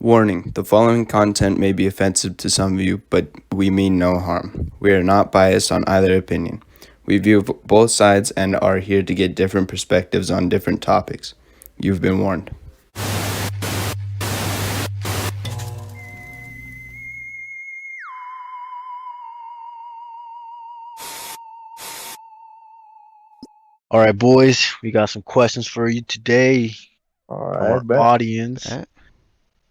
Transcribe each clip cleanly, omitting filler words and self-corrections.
Warning, the following content may be offensive to some of you, but we mean no harm. We are not biased on either opinion. We view both sides and are here to get different perspectives on different topics. You've been warned. All right, boys, we got some questions for you today All from our right, bet. audience.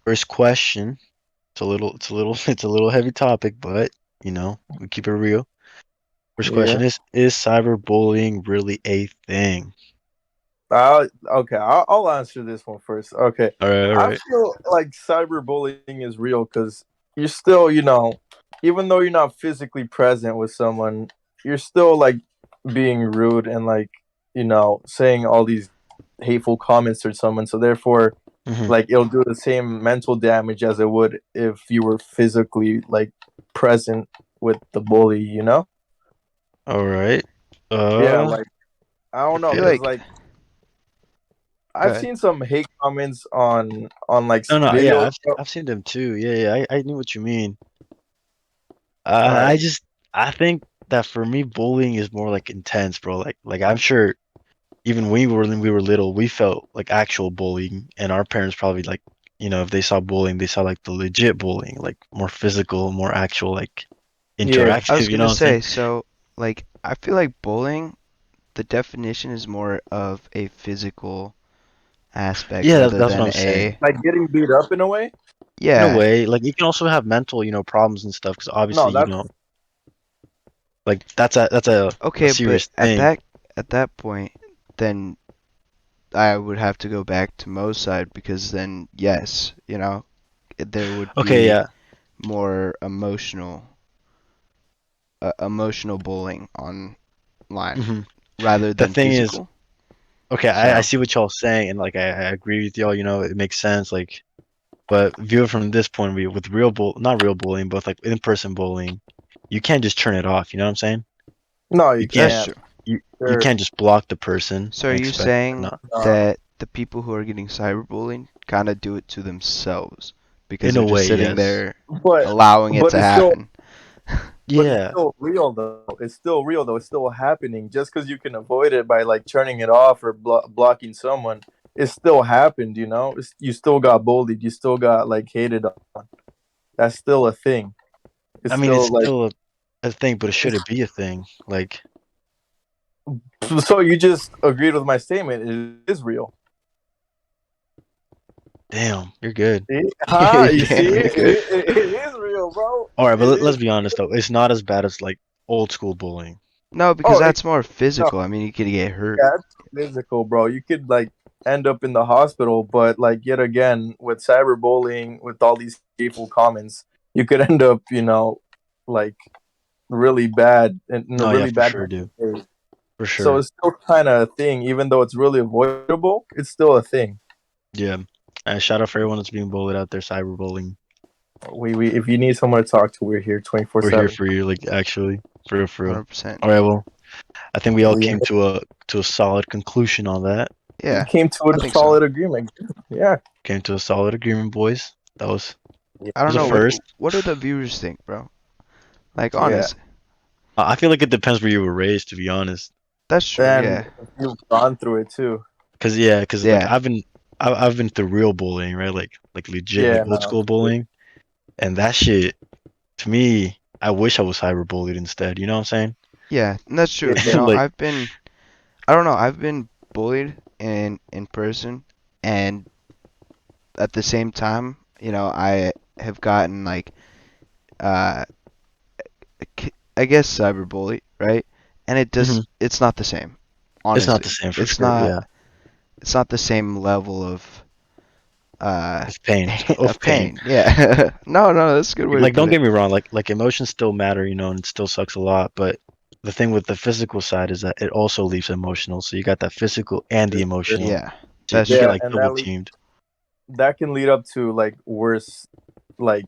First question. It's a little heavy topic, but we keep it real. First question Yeah. is cyberbullying really a thing? Okay, I'll answer this one first. Okay. All I right. feel like cyberbullying is real because you're still, even though you're not physically present with someone, you're still like being rude and like, saying all these hateful comments to someone. So therefore, Mm-hmm. like it'll do the same mental damage as it would if you were physically like present with the bully, you know? All right. Yeah, Uh, like I don't I know, feel because like like go I've ahead. seen some hate comments on like no, yeah, videos. I've seen them too. Yeah, I knew what you mean. All right. I just I think that for me, bullying is more like intense, bro. Like I'm sure even when we were little, we felt like actual bullying, and our parents probably like, if they saw bullying, they saw like the legit bullying, like more physical, more actual, like Yeah. I was interactive. You know gonna what I'm saying? say, so like I feel like bullying, the definition is more of a physical aspect Yeah, rather that's what than I'm saying. a Like getting beat up in a way? In a yeah. way, like you can also have mental, problems and stuff, because No, obviously, that's like that's a Okay, but serious thing. at that point, then I would have to go back to Mo's side because then yes, there would Okay, be yeah. more emotional bullying online hmm rather The than thing is, physical. okay, I So see what y'all saying, and like I agree with y'all. It makes sense. Like, but view it from this point of view, with not real bullying, but like in-person bullying, you can't just turn it off. You know what I'm saying? no, You you can't that's can't. true. you Sure. can't just block the person So are and you expect them to saying not. Uh, that the people who are getting cyberbullied kind of do it to themselves because In they're a just way, sitting yes. there but allowing it but to it's still happen? but it's Yeah. still real though. It's still real though. It's still happening. Just because you can avoid it by like turning it off or blocking someone, it still happened. You still got bullied. You still got like hated on. That's still a thing. It's I mean, it's still like still a thing, but it shouldn't be a thing. Like, so. You just agreed with my statement. It is real. damn, you're good. Huh? You see, Damn, you're good. it is real, bro. All right, but It is. let's be honest though. It's not as bad as like old school bullying. No, because Oh, that's more no, physical. I mean, you could get hurt. yeah, it's physical, bro. You could like end up in the hospital, but like yet again with cyberbullying, with all these hateful comments, you could end up, like really bad in a No, yeah, really for bad sure, mental dude. state. For So sure. it's still kind of a thing, even though it's really avoidable. It's still a thing. Yeah. And shout out for everyone that's being bullied out there, cyberbullying. We if you need someone to talk to, we're here twenty four We're here seven. for you, like actually, for real, for real. 100%. All right, well, I think we all We came to a solid conclusion on that. Yeah, came to I a think so. solid agreement. Yeah. Came to a solid agreement, boys. That was I don't was a know first. what do the viewers think, bro? Like Yeah. honestly. I feel like it depends where you were raised, to be honest. That's true. And Yeah. you've gone through it too. Cause like Yeah. I've been through real bullying, right? Like legit, like Yeah, old no. school bullying, and that shit to me, I wish I was cyberbullied instead. You know what I'm saying? Yeah, and that's true. Like, I don't know, I've been bullied in person and at the same time, I have gotten like uh I guess cyberbully, right? And mhm. it's not the same. It's not the Honestly. same for It's sure. not Yeah, it's not the same level uh of pain, of of pain. pain. Yeah. No, that's a good way to Like, put don't it. get me wrong. Like emotions still matter, and it still sucks a lot. But the thing with the physical side is that it also leaves emotional. So you got that physical and the emotional. Yeah. So That's you get true. Yeah, like and double teamed. that can lead up to like worse, like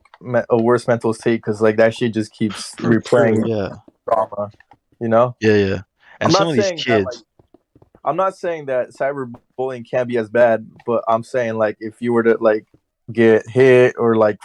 a worse mental state because like that shit just keeps For sure. replaying Yeah. trauma. You know, Yeah. Yeah. I'm And some not of these saying that like kids. I'm not saying that cyberbullying can't be as bad, but I'm saying like if you were to like get hit or like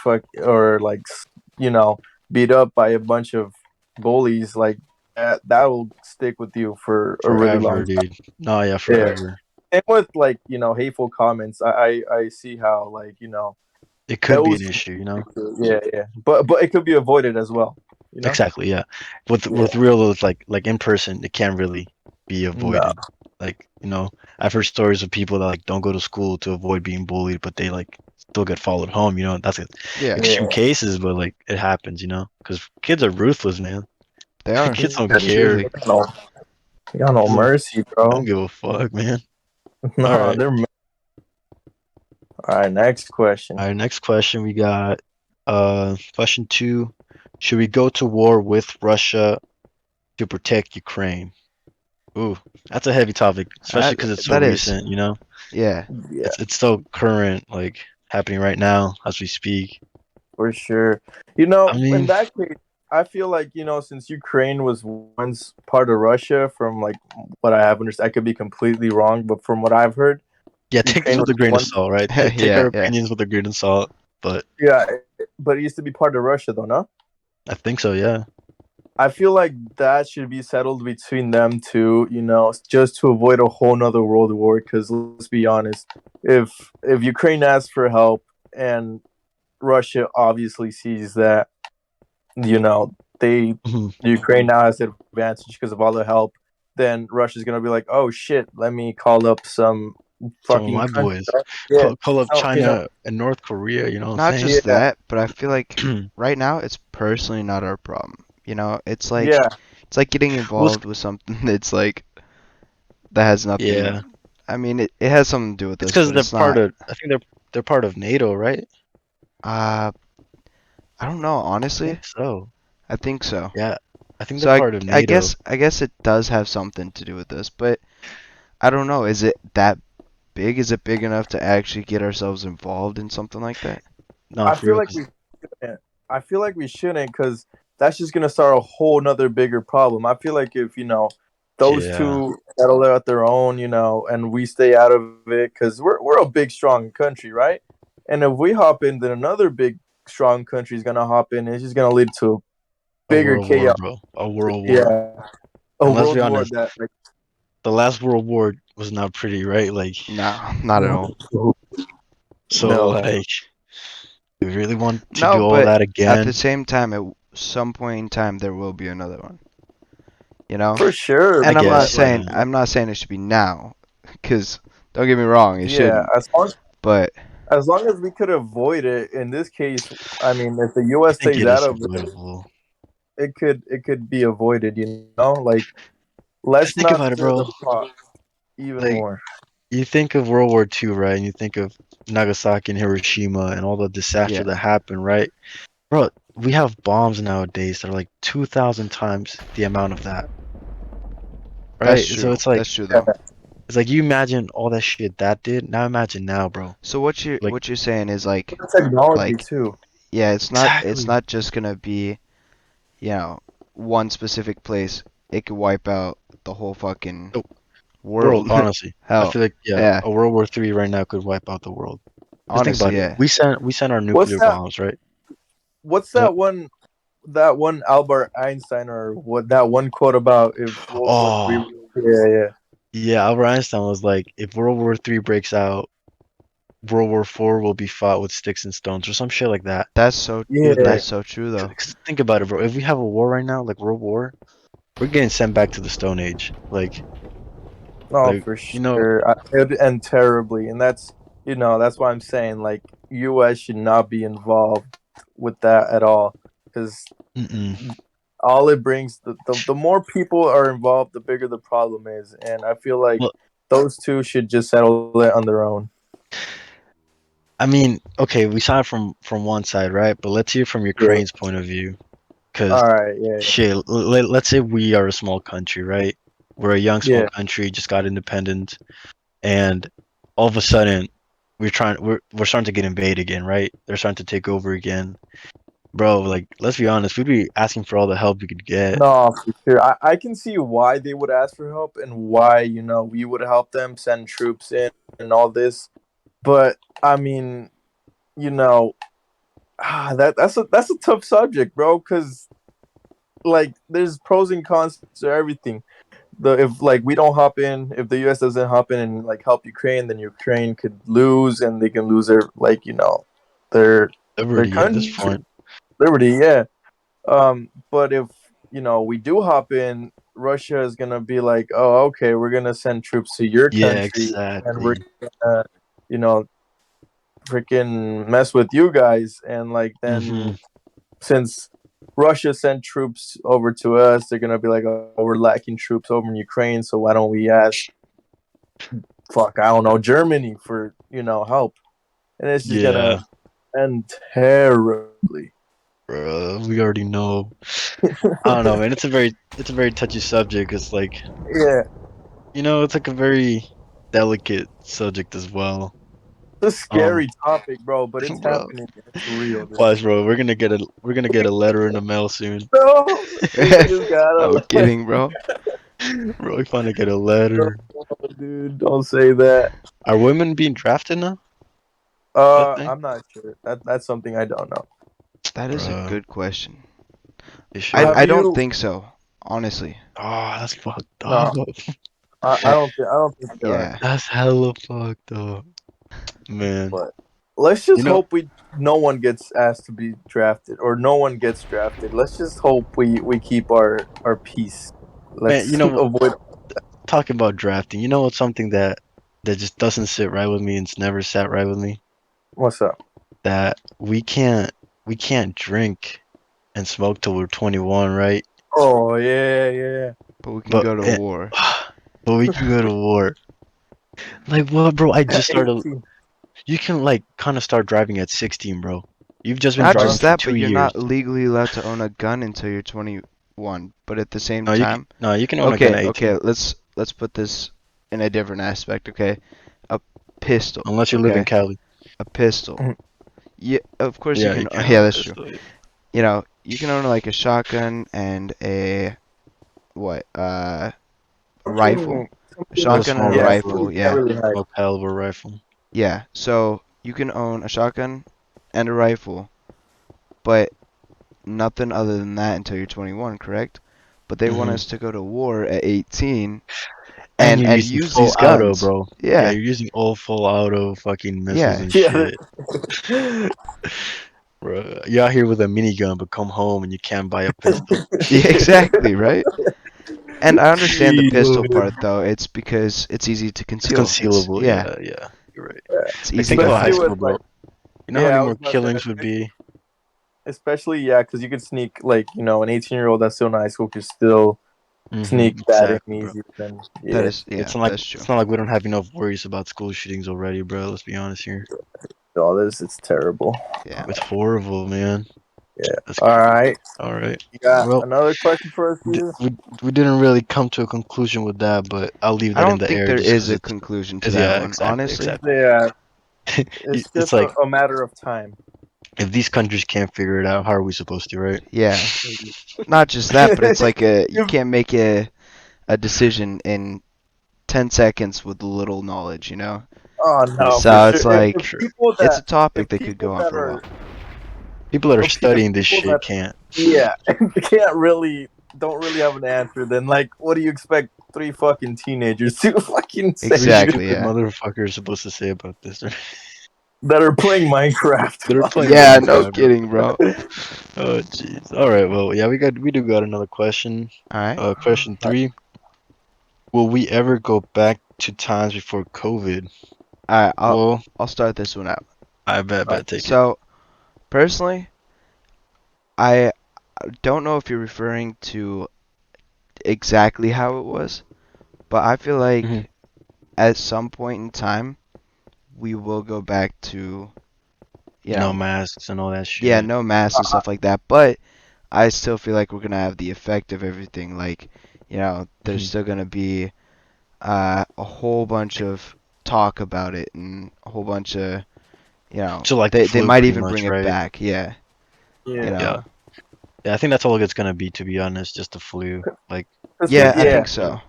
you know beat up by a bunch of bullies, like that will stick with you for a really long Forever, time. dude. No, yeah, Yeah. forever. And with like hateful comments, I see how like It could be those an issue, you know. yeah, but it could be avoided as well. Exactly, yeah. With Yeah. real like in person, it can't really be No. avoided. Like, I've heard stories of people that like don't go to school to avoid being bullied, but they like still get followed home, That's Yeah, extreme Yeah. cases, but like it happens, Because kids are ruthless, man. they are. Kids don't care. Truly. No, you got no Kids don't, mercy, they don't bro. give a fuck, man. All No, right. they're all right. Next All question. right, next question we got question 2. Should we go to war with Russia to protect Ukraine? Ooh, that's a heavy topic, especially because it's so That is. recent, Yeah. Yeah, It's so current, like happening right now as we speak. for sure. I In mean, that case, I feel like since Ukraine was once part of Russia, from like what I have understood, I could be completely wrong, but from what I've heard, yeah, take this Ukraine with was a grain of once salt, right? Take Yeah, our yeah. opinions with a grain of salt, but yeah, but it used to be part of Russia though, no? I think so, yeah. I feel like that should be settled between them two, just to avoid a whole nother world war. Because let's be honest, if Ukraine asks for help and Russia obviously sees that, they Mhm. Ukraine now has the advantage because of all the help, then Russia's gonna be like, oh shit, let me call up some Some of fucking my country. boys Yeah, call up no, China and North Korea. You know what Not I'm saying? just yeah, that, but I feel like right now it's personally not our problem. yeah. It's like getting Well, involved with something that's like that has yeah, nothing. I mean, it has something to do with it's us, because but they're it's part not. of. I think they're part of NATO, right? Uh, I don't know, I honestly. think so. I think so. Yeah, I think they're So I part of I NATO. guess I guess it does have something to do with this, but I don't know. Is it that big? Is it big enough to actually get ourselves involved in something like that? No, I for feel real. like we shouldn't. I feel like we shouldn't because that's just gonna start a whole nother bigger problem. I feel like if those Yeah. two settle out their own, and we stay out of it because we're a big strong country, right? And if we hop in, then another big strong country is gonna hop in, and it's just gonna lead to A bigger world war, chaos. bro. A world war. Yeah, a And let's be world war honest, that like the last world war was not pretty, right? Like, No, not at all. so no, like, do we really want to No, do all but that at the again? same time, at some point in time, there will be another one. You know? for sure. I And I'm not guess, But like, saying yeah. I'm not saying it should be now, because don't get me wrong, it yeah, shouldn't. as long as But as long as we could avoid it in this case, I mean, if the U.S. I think stays it out is of it, avoidable. it could be avoided. Like Just let's think not about it, stir the bro. pot even Like, more. you think of World War II, right? And you think of Nagasaki and Hiroshima and all the disaster that yeah, happened, right? Bro, we have bombs nowadays that are like 2,000 times the amount of that, that's right? So true. it's like, That's true Yeah, though. you imagine all that shit that did. Now imagine now, bro. So what you Like, what you're saying is like the technology like too. yeah, it's exactly. not just gonna be, you know, one specific place. It could wipe out the whole fucking The world, world. honestly. I Hell, feel like, yeah, yeah. a World War III right now could wipe out the world. Just think Honestly, about it. yeah. We sent our What's nuclear that? bombs, right? What's Yep. that one Albert Einstein or what that one quote about if World War Three? Oh, Yeah, yeah. yeah. Albert Einstein was like, if World War III breaks out, World War IV will be fought with sticks and stones or some shit like that. That's so He was Yeah. like, that's so true though. 'cause think about it, bro. If we have a war right now, like World War, we're getting sent back to the Stone Age. No, Like for you know, sure. It would end terribly, and that's why I'm saying like U.S. should not be involved with that at all because mm-mm. all it brings the more people are involved, the bigger the problem is, and I feel like Well, those two should just settle it on their own. I mean, okay, we saw it from one side, right? But let's hear from Yeah. Ukraine's point of view, because All right. Yeah. shit, let's say we are a small country, right? We're a young small Yeah. country, just got independent, and all of a sudden we're starting to get invaded again, right? They're starting to take over again. Bro, like let's be honest, we'd be asking for all the help we could get. No, for sure. I can see why they would ask for help and why we would help them send troops in and all this, but I mean, you know, that's a tough subject, bro. Because like, there's pros and cons to everything. If like we don't hop in, if the U.S. doesn't hop in and like help Ukraine, then Ukraine could lose, and they can lose their like their Liberty at this country point. liberty. Yeah. But if we do hop in, Russia is gonna be like, oh, okay, we're gonna send troops to your Yeah, country, and we're exactly. gonna, you know, freaking mess with you guys, and like Hmm. then since Russia sent troops over to us, they're gonna be like, oh, we're lacking troops over in Ukraine, so why don't we ask, fuck, I don't know, Germany for help, and it's just gonna Yeah, end terribly. we already know. I don't know, man. It's a very touchy subject. It's like, Yeah, it's like a very delicate subject as well. it's a Um, scary topic, bro, but it's bro, happening. It's real, dude. watch, bro. We're gonna get a letter in the mail soon. No, we just I'm gotta kidding, bro. Bro, we finally get a letter. dude. Don't say that. Are women being drafted now? That thing, I'm not sure. That's something I don't know. That is a bro. good question. They I should. Have I don't you? think so, honestly. Oh, that's fucked No, up. I Uh, don't think. I don't think they are. yeah. That's hella fucked up, man. But let's You just know, hope no one gets asked to be drafted, or no one gets drafted. Let's just hope we keep our peace. man. Let's avoid. Talking about drafting. You know what's something that just doesn't sit right with me, and it's never sat right with me. What's up? That we can't drink and smoke till we're 21, right? Oh yeah, yeah. But we can But go to war. but we can go to war. Like what, bro? I just At started. 18. You can like kind of start driving at 16, bro. You've just been Not driving just for Uh, that, two but you're years. not legally allowed to own a gun until you're 21. But at the same No, time, you can own a gun okay, at okay, 18, let's put this in a different aspect, okay? A pistol, unless you live in okay? Cali. A pistol. Yeah, of course you Yeah, you can. can't Yeah, own a that's true. pistol. You can own like a shotgun and a what? A rifle. something, A something A that shotgun and small a yeah, rifle, you rifle. can't Yeah, really hide. small caliber rifle. yeah. So you can own a shotgun and a rifle, but nothing other than that until you're 21, correct? But they want Hmm. us to go to war at 18 And and you're and using use full these auto, guns. bro. Yeah, Yeah, you're using all full auto fucking missiles yeah, and Yeah. shit. Bro, you're out here with a minigun, but come home and you can't buy a pistol. yeah, exactly, right? And I understand the pistol Dude. part though. It's because it's easy to It's conceal. It's concealable. yeah, Yeah, yeah. You're right. it's Like easy think to about high Especially hide. with school, like, bro. You know how yeah, many I more was about to say, killings would be? especially yeah, because you could sneak like an 18-year-old that's still in high school could still sneak that in Exactly, bro. easier than That yeah. is yeah, It's not like that's true. it's not like we don't have enough worries about school shootings already, bro. Let's be honest here. All this it's terrible. Yeah. It's horrible, man. Yeah. That's All crazy. right. All right. You got Well, another question for us, d- Jesus? we we didn't really come to a conclusion with that, but I'll leave I that in don't the think air there just is because a conclusion to it's that yeah, one, exactly, honestly. exactly. Yeah. It's It's just like a matter of time. if these countries can't figure it out, how are we supposed to, right? Yeah. Not just that, but it's like you If- can't make a decision in 10 seconds with little knowledge, you know? oh no, True, for So sure. it's If like true. people it's a that topic if that could people go on that for a are while. People that are if studying this people shit that can't. yeah can't really don't really have an answer, then like what do you expect three fucking teenagers to fucking say, Three dude, Exactly, stupid yeah. motherfuckers supposed to say about this. that are playing Minecraft? They're Fuck. playing Yeah, no Minecraft, bro. kidding, bro. Oh jeez. All right. Well, yeah, we do got another question. All right. Question 3. Will we ever go back to times before COVID? All right, Well, I'll start this one out. I bet take it. So, personally, I don't know if you're referring to exactly how it was, but I feel Hmm. like at some point in time we will go back to, you No know, masks and all that yeah, shit. no masks and stuff like that, but I still feel like we're gonna have the effect of everything. Like, there's Hmm. still gonna be a whole bunch of talk about it and a whole bunch of, So like the they flu, might pretty even bring much, it right? back. Yeah, you Yeah, Yeah. know. Yeah, I think that's all it's gonna be, to be honest. Just the flu. Like, because Yeah, I yeah, think so.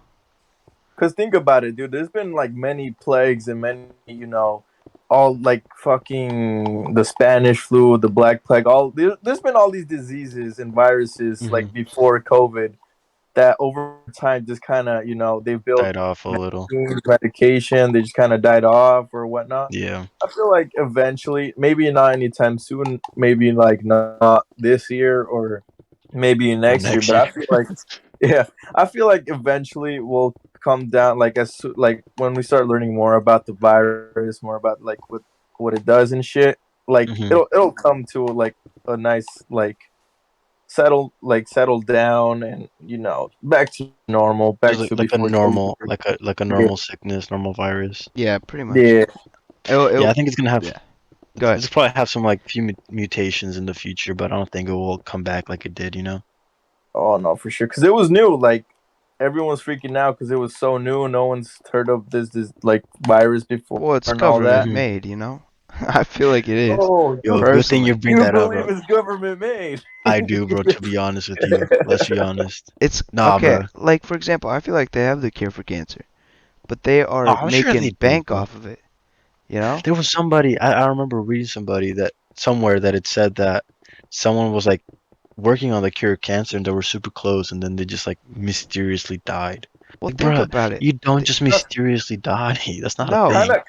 because think about it, dude. There's been like many plagues and many all like fucking the Spanish flu, the Black Plague. There's been all these diseases and viruses Hmm. like before COVID that over time just kind of they built Died off a little. medication. They just kind of died off or whatnot. Yeah. I feel like eventually, maybe not anytime soon, maybe like not this year or maybe Or next year, next but year. I feel like yeah, I feel like eventually we'll come down like like when we start learning more about the virus, more about like what it does and shit. Like Hmm. it'll come to like a nice like settle down and back to normal, back Just to like a before COVID. normal, like a Yeah, normal sickness, normal virus. Yeah, pretty much. yeah. Yeah, I It'll think it's gonna have. yeah. Go ahead. It's probably have some like few mutations in the future, but I don't think it will come back like it did. Oh no, for sure. Because it was new. Like everyone was freaking out because it was so new. No one's heard of this like virus before Well, it's and all that. government Hmm. made, you know? I feel like it is, Oh, Yo, good thing you personally. bring you that up, believe bro. it's government made? I do, bro. To be honest with you, let's be honest. It's Nah, okay, bro. like for example, I feel like they have the cure for cancer, but they Oh, are I'm sure they making do, bank bro. off of it, you know? There was somebody I remember reading somebody that somewhere that it said that someone was like working on the cure of cancer and they were super close and then they just like mysteriously died. Well, Like, think bruh, about it. you don't Th- just mysteriously die. That's not a no, kind thing, of,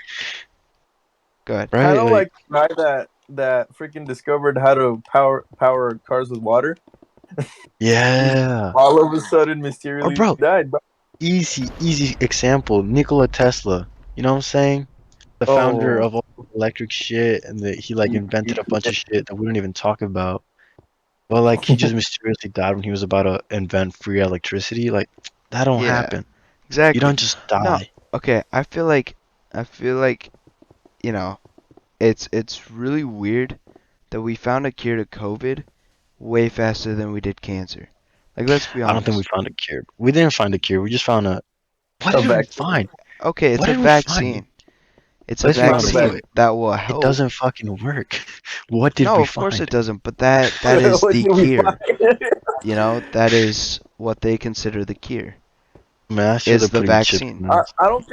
go ahead. kind right? of Like, like the guy that freaking discovered how to power cars with water. yeah. All of a sudden, Or mysteriously bro, died. Bro. easy example. Nikola Tesla. You know what I'm saying? The founder Oh, of all electric shit and he like invented a bunch of shit that we don't even talk about. Well, like he just mysteriously died when he was about to invent free electricity. Like that don't Yeah, happen. You exactly. don't just No, die. okay, I feel like, you know, it's really weird that we found a cure to COVID way faster than we did cancer. Like, let's be I don't think we honest. found a cure. We didn't find a cure. We just found a. What a did we vaccine. find? Okay, it's What a did we find? vaccine. It's a Let's It's be not a honest though. vaccine vaccine. that will It help. doesn't fucking work. What did No, we of course find? it doesn't, but that is What the did we cure. find? You know, that is what they consider the cure. Man, that shit Is they're the putting chip vaccine. in us. I don't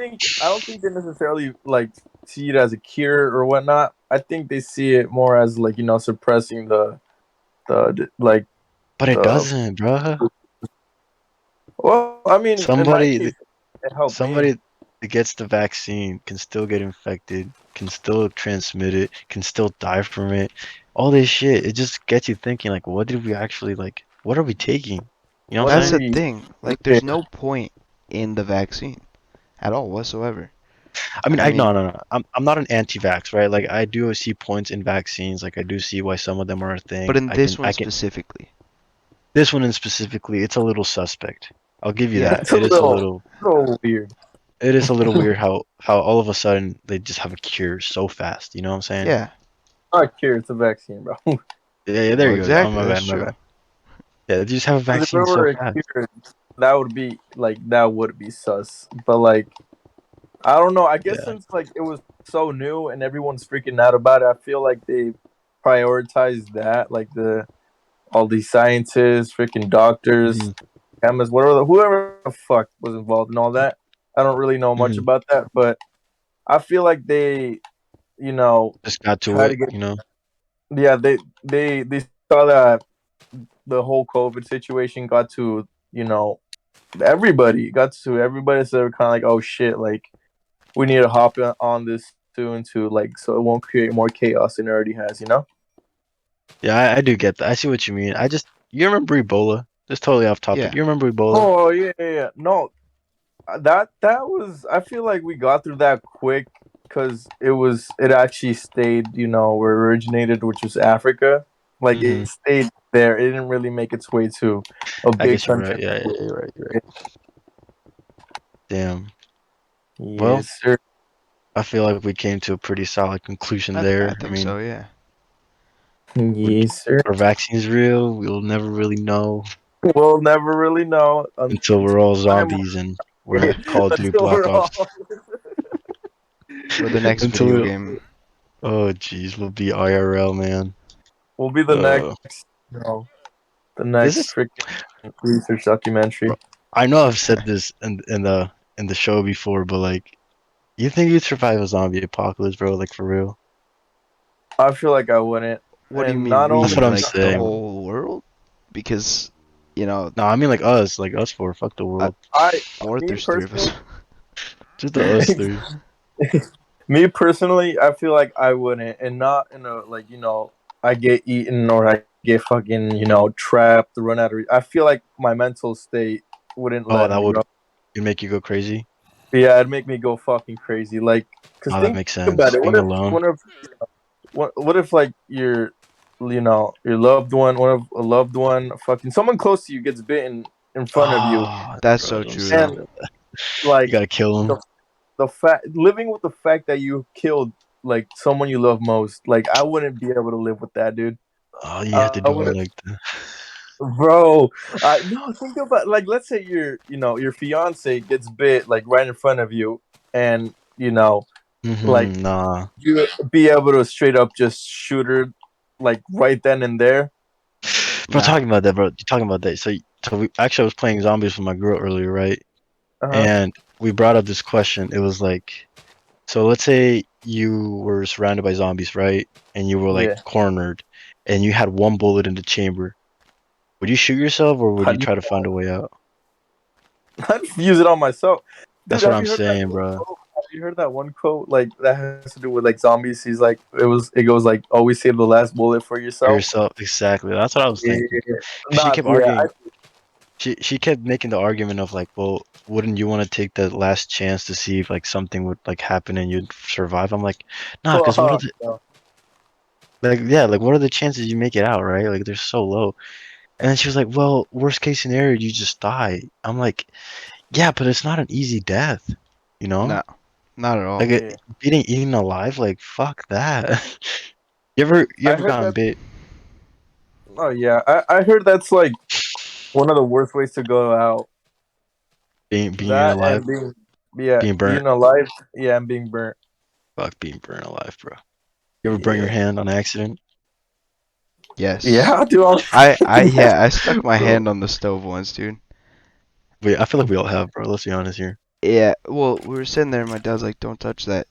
think they necessarily like see it as a cure or whatnot. I think they see it more as like suppressing the like But it the doesn't, bruh. well, I mean, in my Somebody, case, it helped me. somebody that gets the vaccine can still get infected, can still transmit it, can still die from it. All this shit, it just gets you thinking like, what did we actually like? What are we taking? You know what What I'm That's are saying? the we? thing. Like, Yeah, there's no point in the vaccine at all whatsoever. I mean, I mean, no. I'm not an anti-vax, right? Like, I do see points in vaccines. Like, I do see why some of them are a but thing. in this one I can. specifically, This one in specifically, it's a little suspect. I'll give you yeah, that. it's a little weird. It is a little weird how all of a sudden they just have a cure so fast. You know what I'm saying? yeah. Not a cure, it's a vaccine, bro. Yeah, there Well, you go. Oh, exactly. my That's bad, my true. bad. Yeah, they just have a Because if it vaccine so were a fast. cure, that would be sus. But like, I don't know. I guess Yeah. since like it was so new and everyone's freaking out about it, I feel like they prioritized that. Like the all these scientists, freaking doctors, Hmm. chemists, whoever the fuck was involved in all that. I don't really know much Hmm. about that, but I feel like they, you know, Just got to try to it, get. you know. Yeah, they saw that the whole COVID situation got to everybody, so they're kind of like, oh shit, like we need to hop on this soon to like so it won't create more chaos than it already has. Yeah, I do get that. I see what you mean. You remember Ebola? Just totally off topic. Yeah. You remember Ebola? Oh yeah, yeah, yeah. No, that was. I feel like we got through that quick because it actually stayed where it originated, which was Africa. Like Hmm. it stayed there. It didn't really make its way to a I big guess you're country. right. Yeah, you're right. You're right. Damn. Well, Yes, sir. I feel like we came to a pretty solid conclusion I there. I think mean, so. Yeah. would Yes, sir. are vaccines real? We'll never really know We'll never really know until until we're all time zombies and we're at Call of Duty until Black we're Ops. all Or the next Until video we, game. oh jeez, we'll be IRL, man. we'll be the next Uh, you know the this next is, freaking research documentary. bro, I know I've said this in the show before, but like You think you'd survive a zombie apocalypse, bro? Like for real? I feel like I wouldn't. What do you And mean not That's only what we? I'm Like the saying. whole world? Because, No, I mean like us four. Fuck the uh, world. I, fourth, me there's three of us. personally, Just the us three. me personally, I feel like I wouldn't, and not in a like I get eaten or I get fucking trapped, run out of. I feel like my mental state wouldn't Oh, let that me would go. make you go crazy. Yeah, it'd make me go fucking crazy. Like, cause Oh, that think makes about sense. it. Being alone. What if like your loved one, one of a loved one, fucking someone close to you gets bitten in front of you, Oh, That's bro, so don't true, say though. and that. You like gotta kill him. the fact living with the fact that you killed like someone you love most, like I wouldn't be able to live with that, dude. Oh, you have to I do it would, like that. bro. No, think about like let's say your fiance gets bit like right in front of you, and like Nah. you be able to straight up just shoot her like right then and there. Bro, Nah. talking about that, bro. You're talking about that. So we actually I was playing zombies with my girl earlier, right? Uh-huh. And we brought up this question. It was like, so let's say you were surrounded by zombies, right? And you were like Yeah. cornered, and you had one bullet in the chamber. Would you shoot yourself, or would you I'd, try to find a way out? I'd use it on myself. Dude, That's what have I'm you heard that saying, one bro. quote? Have you heard that one quote like that has to do with like zombies? He's like it goes like always save the last bullet for For yourself. yourself, exactly. That's what I was Yeah. thinking. 'Cause she Nah, kept yeah, arguing. She kept making the argument of like, well, wouldn't you want to take that last chance to see if like something would like happen and you'd survive? I'm like, nah, because what are the no. like yeah, like what are the chances you make it out, right? Like they're so low. And then she was like, well, worst case scenario, you just die. I'm like, yeah, but it's not an easy death, you know? No. Not at all. Like Yeah. getting eaten alive, like fuck that. You I ever heard gotten that. bit? Oh yeah, I heard that's like one of the worst ways to go out. Being eaten That alive, and yeah, being burnt. being alive, yeah, and being burnt. Fuck being burnt alive, bro. You ever burn your Yeah. hand on accident? Yes. Yeah, dude. Yeah, I stuck my Bro. hand on the stove once, dude. Wait, I feel like we all have, bro. Let's be honest here. Yeah, well, we were sitting there and my dad's like, don't touch that.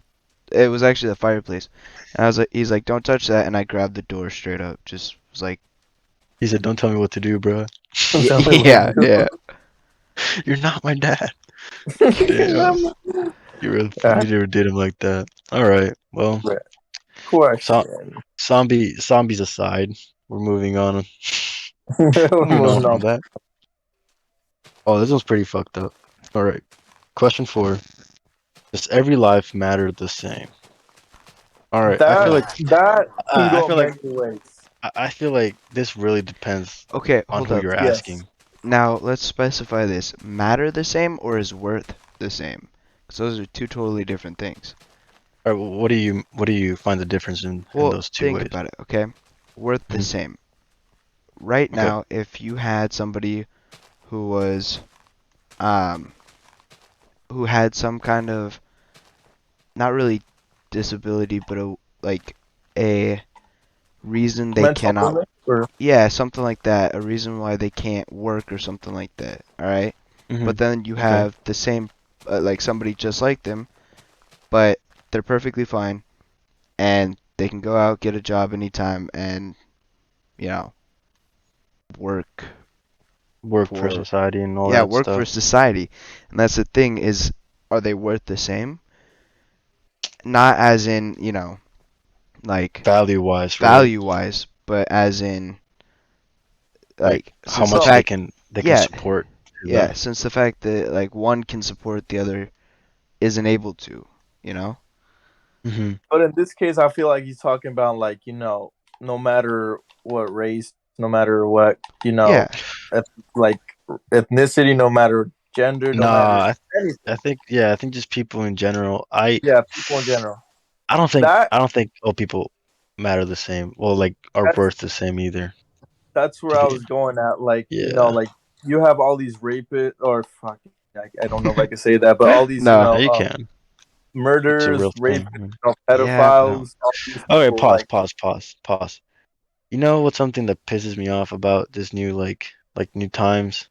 It was actually the fireplace. And he's like, don't touch that. And I grabbed the door straight up. Just was like, He said, "Don't tell me what to do, bro. Tell yeah, me what yeah, to yeah. You're not my dad." Damn, do. you never did him like that. All right, well, so, Question. zombies aside, we're moving on. Moving on Moving from on. that. Oh, this one's pretty fucked up. All right, question 4: does every life matter the same? All right, That can I go feel like many ways. I feel like this really depends Okay, on hold who up. you're Yes. asking. Now, let's specify this. Matter the same or is worth the same? Because those are two totally different things. All right, well, what do you find the difference in Well, those two think ways? about it, okay? Worth the Mhm. same. Right Okay. now, if you had somebody who was, um, who had some kind of, not really disability, but like a reason they Mental cannot, illness or yeah, something like that, a reason why they can't work or something like that, alright? hmm But then you Okay. have the same, like somebody just like them, but they're perfectly fine and they can go out, get a job anytime, and, you know, work Work for for, society and all yeah, that work for stuff. society. And that's the thing is, are they worth the same? Not as in, like Value wise, right? value wise, but as in, Like like, how since the much so fact, they can yeah, support yeah, them. since the fact that, like, one can support the other isn't able to, you know? hmm but in this case I feel like he's talking about like, no matter what race, no matter what, Yeah, eth- like ethnicity, no matter gender, no matter Nah, anything. I think just people in general. Yeah, people in general. I That don't think all people matter the same. Well, like are that's worth the same either. that's Do where you I think? was going at. Like, Yeah. like you have all these rapists or fuck, I don't know if I can say that, but all these, no, Yeah, you can. It's a murders, real rapists, thing. yeah, but pedophiles, all these Okay, people. Like, pause. You know what's something that pisses me off about this new new times?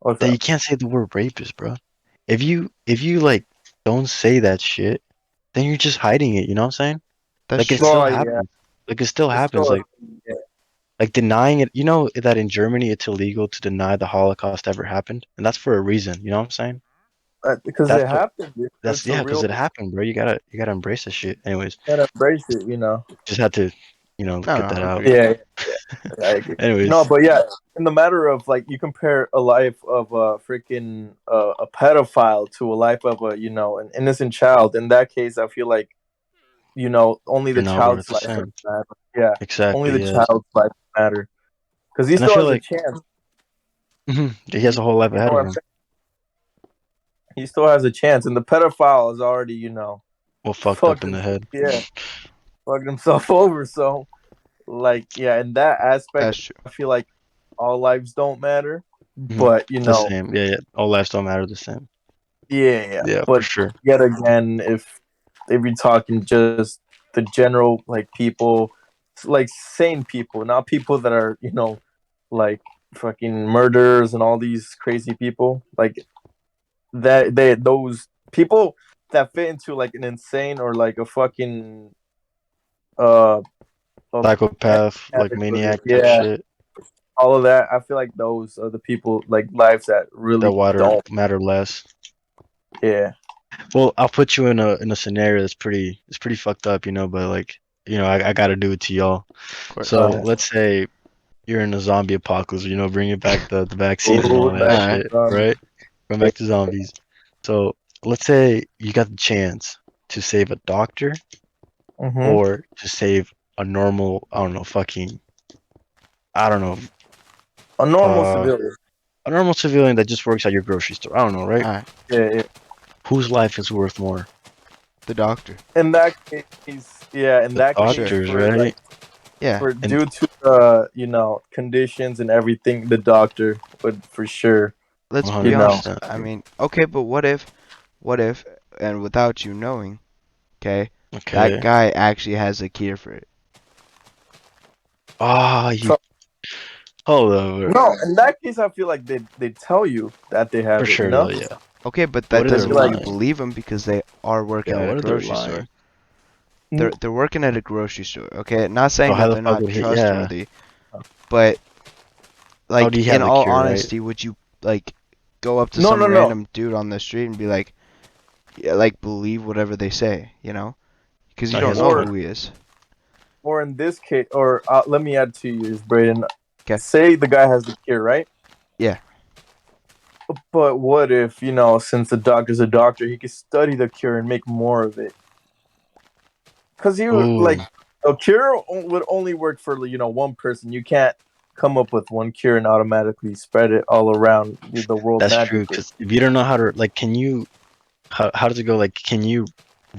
what's That up? you can't say the word rapist, bro. If you like don't say that shit, then you're just hiding it. You know what I'm saying? That's Like it true. still Well, yeah, happens. Like it still it's happens. still Like yeah, denying it. You know that in Germany it's illegal to deny the Holocaust ever happened, and that's for a reason. You know what I'm saying? because That's it what. happened. That's It's a yeah, because real. it happened, bro. You gotta embrace this shit. Anyways, Gotta embrace it, you know. just had to, No, get no, that I out. agree. Yeah, I agree. No, Anyways, but yeah, in the matter of like you compare a life of a freaking a pedophile to a life of a an innocent child. In that case, I feel like only you're the not worth child's the life would same. matter. Yeah, only Exactly. the Yes. child's life would matter because he And I still feel has a like chance. he has a whole life You know ahead of what I'm him. saying? He still has a chance, and the pedophile is already Well, fucked up fucked in the him, head. yeah, fucked himself over. So like yeah, in that aspect, That's true. I feel like all lives don't matter, Mhm. but The same. Yeah, yeah. All lives don't matter the same. yeah. Yeah, for But sure. yet again, if you're talking just the general like people, like sane people, not people that are like fucking murderers and all these crazy people, like that those people that fit into like an insane or like a fucking uh a mental Psychopath, like category. maniac type Yeah, shit. all of that. I feel like those are the people like lives that That really water don't. matter less. Yeah. Well, I'll put you in a scenario that's pretty fucked up, but like, I gotta do it to y'all. Of course. So Uh, let's say you're in a zombie apocalypse, bringing back the vaccines and oh, all that back Alright. shit, to right? Going back to zombies. So let's say you got the chance to save a doctor mm-hmm. or to save a normal, I don't know, I don't know, A normal uh, civilian. a normal civilian that just works at your grocery store. I don't know, right? Alright. Yeah, yeah. Whose life is worth more? The doctor. In that case, yeah. In The that For case, sure. doctors, for like right? Yeah. for And due to conditions and everything, the doctor would for sure. Let's be honest. 100%. I mean, okay, but what if, and without you knowing, okay, that Okay. guy actually has a cure for it. Ah, you So hold over. no, in that case, I feel like they tell you that they For have it. You sure, know, though, yeah. Okay, but What that if they're doesn't mean you lying? believe them because they are working Yeah, at a what if they're grocery store. lying? They're working at a grocery store. Okay, not So saying how that the they're fuck not would he? Yeah. trustworthy, but How do like you in have the all cure, right? honesty, would you like go up to no, some no, no. random dude on the street and be like, yeah, like believe whatever they say, you know? Because you No, he don't has a know Or point. who he is. or in this case, or let me add 2 years, Braden. Okay. Say the guy has the cure, right? Yeah. But what if, since the doctor's a doctor, he could study the cure and make more of it? Because he would, like, Ooh, a cure would only work for, one person. You can't come up with one cure and automatically spread it all around the world that's true. magically. Because if you don't know how to, like, can you, how does it go? Like, can you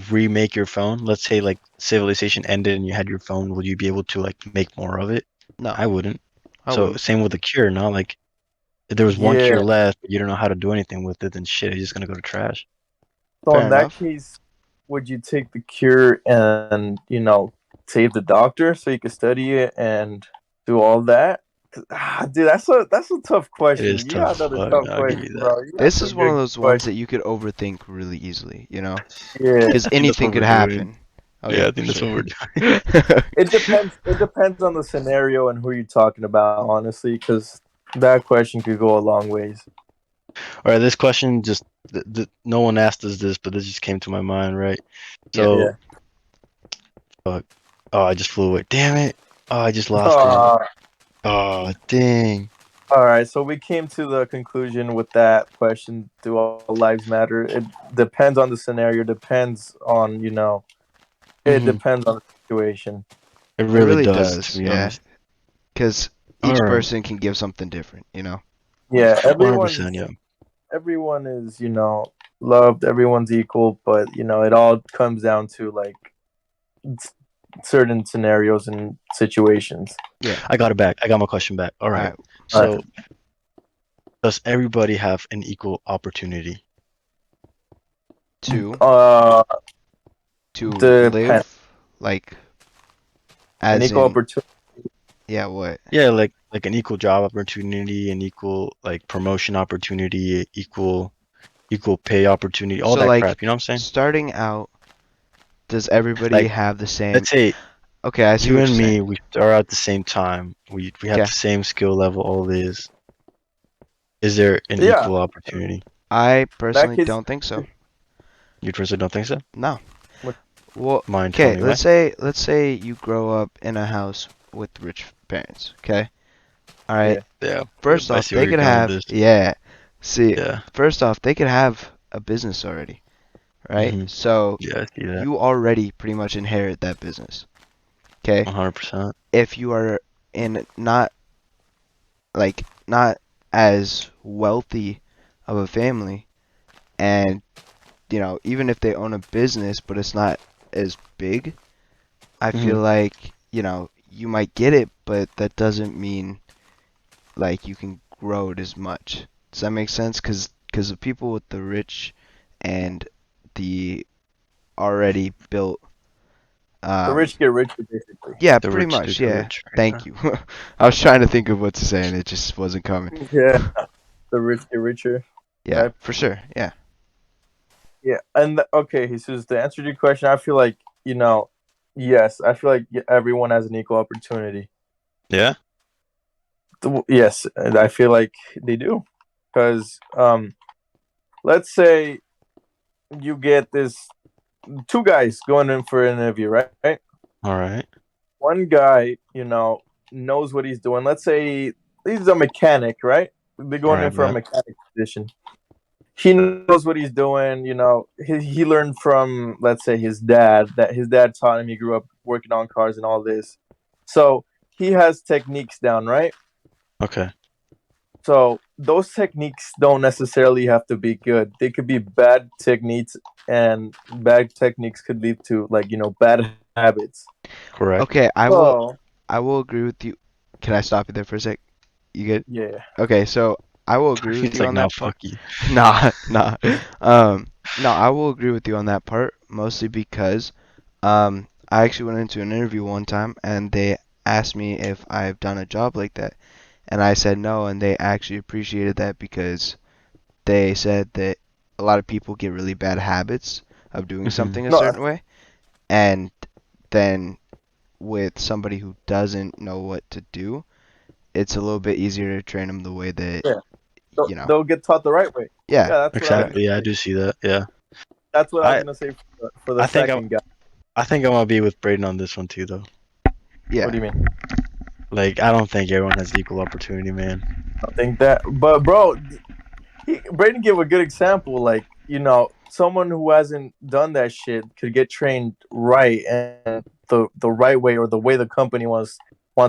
remake your phone? Let's say, like, civilization ended and you had your phone. Would you be able to, like, make more of it? No, I wouldn't. I So, wouldn't. same with the cure, no? Like, if there was one Yeah. cure left, but you don't know how to do anything with it, then shit, it's just gonna go to trash. So Fair in that enough. case, would you take the cure and, save the doctor so you could study it and do all that? Dude, that's a tough It question. is You got tough. another Fuck, tough I'll give question, you that. bro. You got This is some one of good those ones that questions. you could overthink really easily, you know? Yeah. Because I think that's anything what could we're doing. happen. Oh Yeah, yeah, I for think that's sure. what we're doing. It depends. It depends on the scenario and who you're talking about, honestly, because that question could go a long ways. All right, this question just no one asked us this, but this just came to my mind, right? Yeah. So, Yeah. fuck. Oh, I just flew away. Damn it. Oh, I just lost it. Uh, Oh, dang. all right. So we came to the conclusion with that question: do all lives matter? It depends on the scenario. Depends on It Hmm. depends on the situation. It It really really does, to does, be yeah. honest. Because All each right. person can give something different, you know? Yeah. 100%, yeah. Everyone is loved. Everyone's equal, but it all comes down to like certain scenarios and situations. Yeah. I got it back. I got my question back. All right. Alright. All right. So, does everybody have an equal opportunity? To Uh, Depend. live, like, An as equal in, opportunity. yeah, what? Yeah, like an equal job opportunity, an equal like promotion opportunity, equal, equal pay opportunity, all So that like crap. You know what I'm saying? starting out, does everybody Like, have the same? let's say Okay, I see you what and you're saying. me, we start at the same time. We have Okay, the same skill level. All this. Is there an Yeah, equal opportunity? I in that personally case, don't think so. You personally don't think so? No. what- Well, Mind, tell okay, me why. let's say you grow up in a house with rich parents. Okay, all right. yeah, Yeah. First I off, see where they you're could going with have this. yeah. See, Yeah. first off, they could have a business already, right? Mhm. So Yeah, I see that. you already pretty much inherit that business. Okay, 100%. if you are in not as wealthy of a family, and even if they own a business but it's not as big, I feel Mhm. like you might get it, but that doesn't mean like you can grow it as much. Does that make sense? Because the people with the rich and the already built, the um rich get richer, basically. yeah, The pretty rich do much, get yeah. richer. Yeah. Thank you. I was trying to think of what to say and it just wasn't coming. Yeah, the rich get richer. Yeah, I, for sure. Yeah. yeah, and okay, Jesus, to answer your question, I feel like yes, I feel like everyone has an equal opportunity. Yeah. Yes, and I feel like they do, because let's say you get this two guys going in for an interview, right? All right. One guy, knows what he's doing. Let's say he's a mechanic, right? They're All going in right, for a bet. mechanic position. He knows what he's doing. He learned from, let's say, his dad. That his dad taught him. He grew up working on cars and all this, so he has techniques down, right? Okay. So those techniques don't necessarily have to be good. They could be bad techniques, and bad techniques could lead to, like, bad habits. Correct. Okay, So I will agree with you. Can I stop you there for a sec? You good? yeah, Okay, so I will agree with He's you like, on no, that part. fuck you. Nah, nah. No, I will agree with you on that part, mostly because I actually went into an interview one time and they asked me if I've done a job like that, and I said no, and they actually appreciated that because they said that a lot of people get really bad habits of doing Mhm. something a no, certain way, and then with somebody who doesn't know what to do, it's a little bit easier to train them the way that, yeah, you know. they'll get taught the right way. Yeah, Yeah, that's what I was yeah, gonna Exactly. Yeah, I say. do see that. Yeah. That's what I was I gonna say for the I think second guy. I think I'm gonna be with Braden on this one too, though. What do yeah. you mean? Like, I don't think everyone has equal opportunity, man. I think that, but bro, Braden gave a good example. Like, someone who hasn't done that shit could get trained right, and the right way, or the way the company wants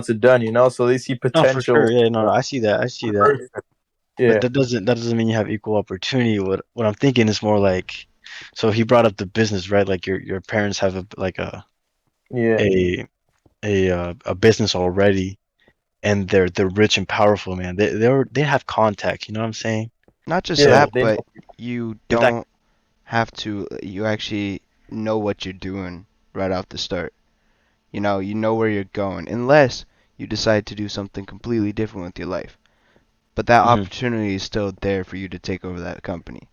it done. So they see No, for sure. potential. Yeah, no, I see that. I see that. But Yeah, that doesn't mean you have equal opportunity. What I'm thinking is more like, so he brought up the business, right? Like your parents have yeah, a a business already, and they're rich and powerful, man. They have contacts. You know what I'm saying? Not just yeah. So that, They but know. you if that don't have to, you actually know what you're doing right off the start. You know where you're going, unless you decide to do something completely different with your life. But that Mhm. opportunity is still there for you to take over that company,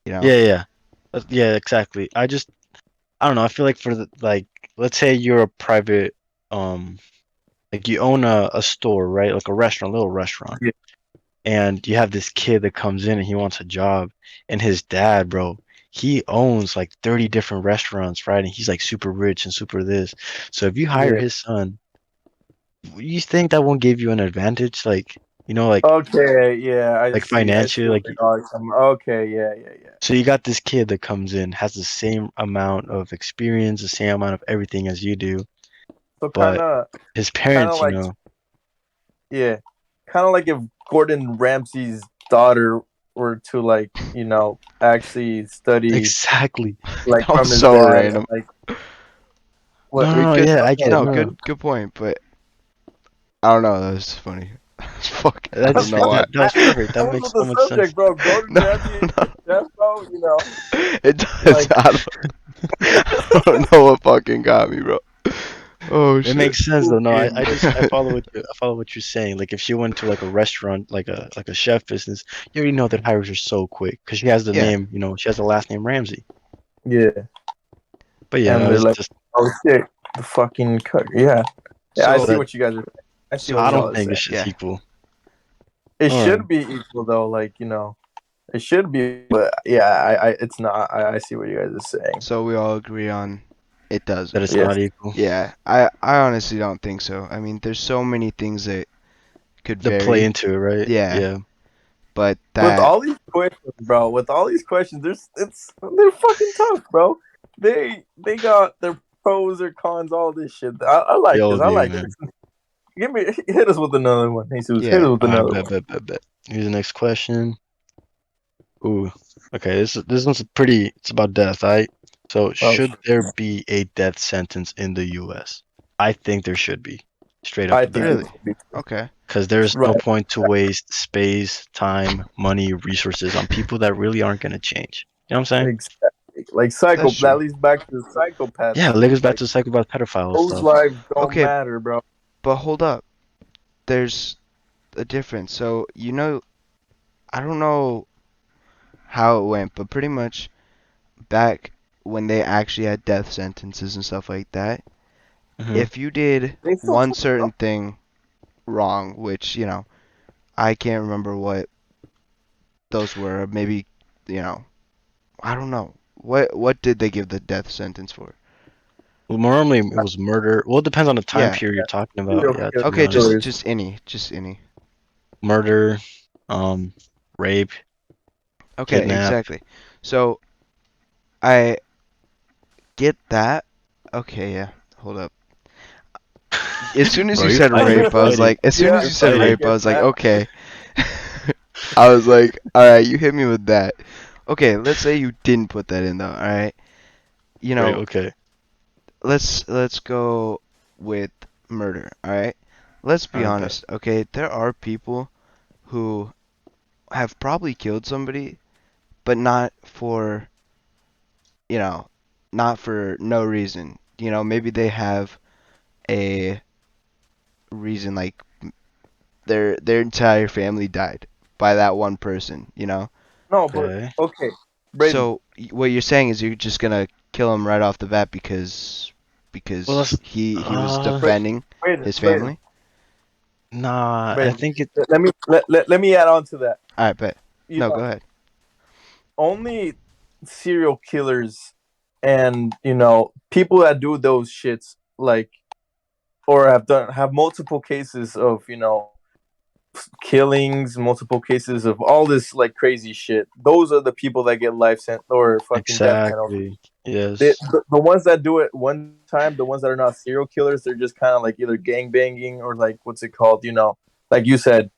you know? Yeah, yeah, yeah, exactly. I don't know. I feel like for the like, let's say you're a private, um, like you own a store, right? Like a restaurant, a little restaurant, Yeah, and you have this kid that comes in and he wants a job, and his dad, bro, he owns like 30 different restaurants, right? And he's like super rich and super this. So if you hire yeah. his son, you think that won't give you an advantage? Like, Okay, yeah. I like see. I financially, see where like, you're going from. Okay, yeah, yeah, yeah. so you got this kid that comes in, has the same amount of experience, the same amount of everything as you do, So kind but of, his kind of parents, like, yeah, kind of like if Gordon Ramsay's daughter were to, like, actually study, exactly. like, That was from his so dad, and random. like what No, we no, no, could. yeah, I get it. No, No, no. good point, but I don't know, that was funny. Fuck, I don't That's know why. that, that was perfect. That That was makes with so the much sense. subject, bro. Gordon No, Ramsay is no. the chef, bro. It does. Like, I don't know what fucking got me, bro. Oh It shit. makes sense though. No, I just I Yeah. follow what you're saying. Like if she went to like a restaurant, like a chef business, you already know that hires her so quick because she has the Yeah. name, she has the last name Ramsey. Yeah. But yeah, And no, they're it's like, just oh shit, the fucking cut. Yeah. Yeah, I So see that what you guys are saying. I see so what I don't y'all are think saying. it's just yeah. equal. It All right, should be equal though, like, it should be, but yeah, it's not. I see what you guys are saying. So we all agree on it that doesn't. it's Yes. not equal. Yeah. I honestly don't think so. I mean, there's so many things that could To play vary. into it, right? Yeah. Yeah. But With that all these questions, bro, with all these questions, they're fucking tough, bro. They got their pros or cons, all this shit. I They like all this. I do, like man. this. Hit us with another one, Jesus. Hit yeah. us with All right, another bet, one. bet, bet, bet. Here's the next question. Ooh, okay. This one's pretty. It's about death, right? So, Oh, should there be a death sentence in the U.S.? I think there should be, straight off I the think bat, it Really? should be Okay. because there's no right. point to waste space, time, money, resources on people that really aren't gonna change. You know what I'm saying? Exactly. Like That's that true. leads back to the psychopath Yeah, it stuff. goes back Like to the psychopath pedophile those stuff. lives don't Okay, matter, bro. but hold up. There's a difference. So, I don't know how it went, but pretty much back when they actually had death sentences and stuff like that, Hmm. if you did They still one talk, bro. certain thing wrong, which, I can't remember what those were, maybe, you know, I don't know. What did they give the death sentence for? Well, normally it was murder. Well, it depends on the time Yeah. period you're talking about. Serial Yeah, to be Okay, honest, killers. just any. murder, um, rape, Okay, kidnap. exactly. So, I get that. Okay, yeah. Hold up. As soon as Bro, you you're said fighting. You're rape, I was fighting. like, as soon Yeah, as You're you said I fighting. rape, I get was like, that. okay. I was like, all right, you hit me with that. Okay, let's say you didn't put that in though. All right, you Right. know, Okay. let's go with murder. All right, let's be Okay. honest. Okay, there are people who have probably killed somebody, but not for you know, not for no reason. Maybe they have a reason, like their entire family died by that one person. No, but Okay. okay, Braden. So what you're saying is you're just gonna kill him right off the bat because Well, because that's he was Braden, defending Braden, his Braden, family? nah. I Braden. think it. Let me add on to that. I bet. You No, go know, ahead. only serial killers and people that do those shits, like, or have multiple cases of killings, multiple cases of all this like crazy shit. Those are the people that get life sent or fucking death penalty. Exactly. The, Yes. the, the ones that do it one time, the ones that are not serial killers, they're just kind of like either gang banging or like what's it called? Like you said,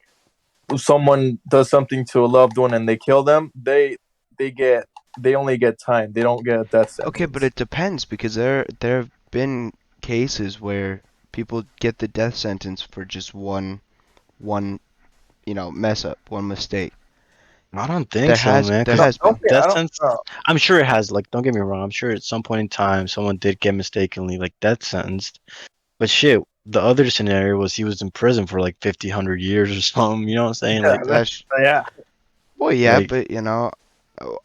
someone does something to a loved one and they kill them. They get they only get time. They don't get a death Okay, but sentence. it depends because there have been cases where people get the death sentence for just one mess up, one mistake. I don't think There so, has man. there Because No, has been. okay, I death don't sentence. know. I'm sure it has. Like, don't get me wrong. I'm sure at some point in time someone did get mistakenly like death sentenced. But shit, the other scenario was he was in prison for like 50, 100 years or something. You know what I'm saying? Yeah, That's yeah. well, yeah, Like but oh,